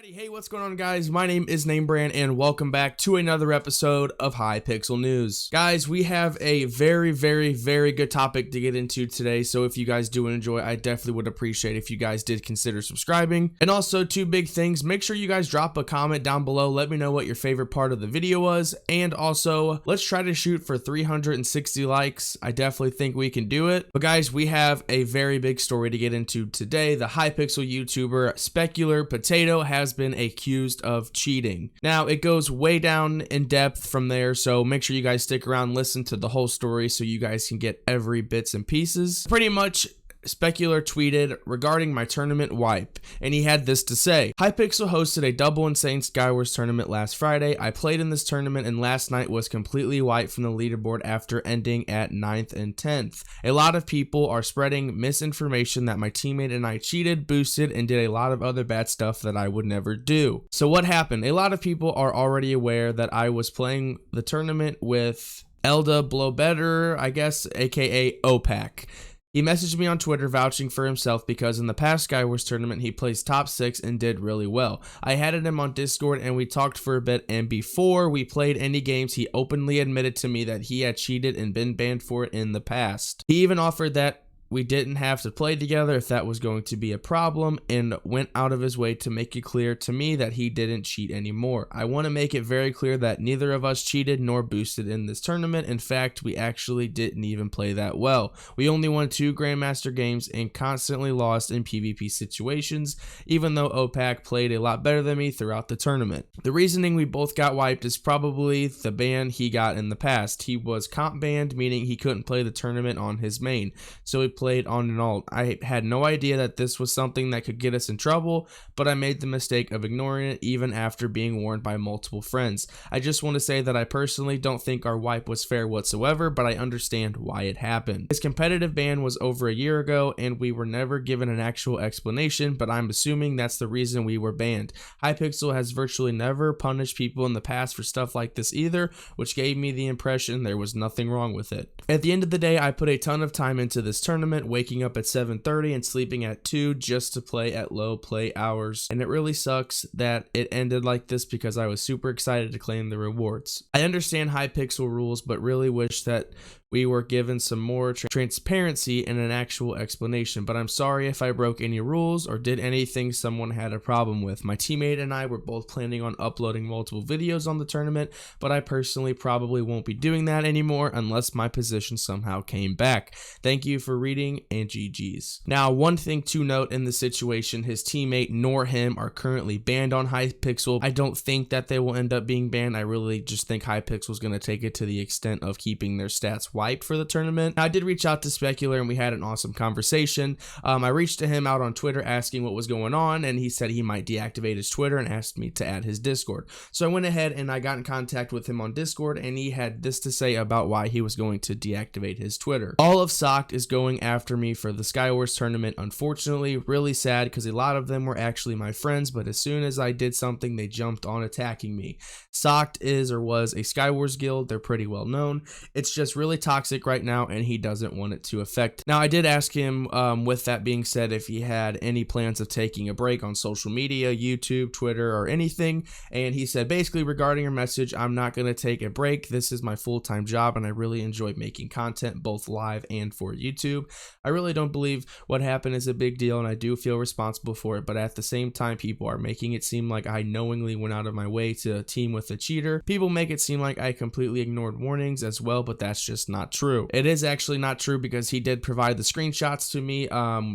Alrighty, hey, what's going on, guys? My name is Namebrand, and welcome back to another episode of Hypixel News. Guys, we have a very good topic to get into today, so if you guys do enjoy, I definitely would appreciate if you guys did consider subscribing. And also, two big things, make sure you guys drop a comment down below, let me know what your favorite part of the video was, and also, let's try to shoot for 360 likes. I definitely think we can do it. But guys, we have a very big story to get into today. The Hypixel YouTuber SpecularPotato has been accused of cheating. Now, it goes way down in depth from there, so make sure you guys stick around, listen to the whole story so you guys can get every bits and pieces. Pretty much, Specular tweeted regarding my tournament wipe, and he had this to say: Hypixel hosted a double insane Skywars tournament last Friday. I played in this tournament and last night was completely wiped from the leaderboard after ending at 9th and 10th. A lot of people are spreading misinformation that my teammate and I cheated, boosted, and did a lot of other bad stuff that I would never do. So what happened? A lot of people are already aware that I was playing the tournament with Elda Blowbetter, I guess, aka OPAC. He messaged me on Twitter vouching for himself because in the past Skywars tournament he placed top 6 and did really well. I added him on Discord and we talked for a bit, and before we played any games he openly admitted to me that he had cheated and been banned for it in the past. He even offered that we didn't have to play together if that was going to be a problem, and went out of his way to make it clear to me that he didn't cheat anymore. I want to make it very clear that neither of us cheated nor boosted in this tournament. In fact, we actually didn't even play that well. We only won 2 Grandmaster games and constantly lost in PvP situations, even though OPAC played a lot better than me throughout the tournament. The reasoning we both got wiped is probably the ban he got in the past. He was comp banned, meaning he couldn't play the tournament on his main, so he played on and alt. I had no idea that this was something that could get us in trouble, but I made the mistake of ignoring it even after being warned by multiple friends. I just want to say that I personally don't think our wipe was fair whatsoever, but I understand why it happened. His competitive ban was over a year ago and we were never given an actual explanation, but I'm assuming that's the reason we were banned. Hypixel has virtually never punished people in the past for stuff like this either, which gave me the impression there was nothing wrong with it. At the end of the day, I put a ton of time into this tournament, waking up at 7:30 and sleeping at 2 just to play at low play hours, and it really sucks that it ended like this because I was super excited to claim the rewards. I understand Hypixel rules, but really wish that we were given some more transparency and an actual explanation, but I'm sorry if I broke any rules or did anything someone had a problem with. My teammate and I were both planning on uploading multiple videos on the tournament, but I personally probably won't be doing that anymore unless my position somehow came back. Thank you for reading, and GG's. Now, one thing to note in the situation, his teammate nor him are currently banned on Hypixel. I don't think that they will end up being banned. I really just think Hypixel is going to take it to the extent of keeping their stats wiped for the tournament. Now, I did reach out to Specular and we had an awesome conversation. I reached to him out on Twitter asking what was going on, and he said he might deactivate his Twitter and asked me to add his Discord. So I went ahead and I got in contact with him on Discord, and he had this to say about why he was going to deactivate his Twitter. All of Socked is going after me for the Skywars tournament. Unfortunately, really sad because a lot of them were actually my friends, but as soon as I did something, they jumped on attacking me. Socked is or was a Skywars guild. They're pretty well known. It's just really toxic right now, and he doesn't want it to affect. Now, I did ask him, with that being said, if he had any plans of taking a break on social media, YouTube, Twitter, or anything, and he said basically regarding your message, I'm not going to take a break. This is my full-time job, and I really enjoy making content both live and for YouTube. I really don't believe what happened is a big deal, and I do feel responsible for it, but at the same time, people are making it seem like I knowingly went out of my way to team with a cheater. People make it seem like I completely ignored warnings as well, but that's just not true. It is actually not true because he did provide the screenshots to me.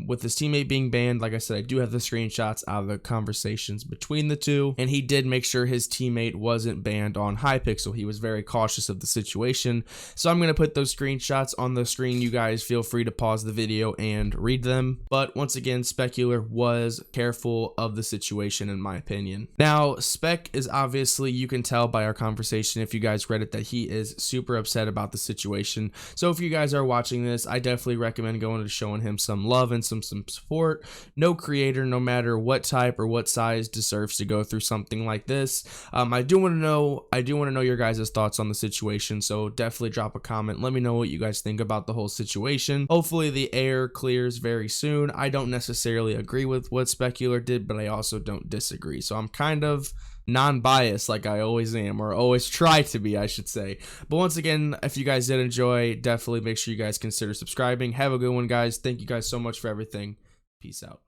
With his teammate being banned, like I said, I do have the screenshots out of the conversations between the two, and he did make sure his teammate wasn't banned on Hypixel. He was very cautious of the situation, so I'm going to put those screenshots on the screen. You guys feel free to pause the video and read them, but once again, Specular was careful of the situation in my opinion. Now, Spec is obviously, you can tell by our conversation if you guys read it, that he is super upset about the situation. So if you guys are watching this, I definitely recommend going to showing him some love and some support. No creator, no matter what type or what size, deserves to go through something like this. I do want to know your guys' thoughts on the situation, so definitely drop a comment. Let me know what you guys think about the whole situation. Hopefully hopefully the air clears very soon. I don't necessarily agree with what Specular did, but I also don't disagree. So I'm kind of non-biased like I always am, or always try to be, I should say. But once again, if you guys did enjoy, definitely make sure you guys consider subscribing. Have a good one, guys. Thank you guys so much for everything. Peace out.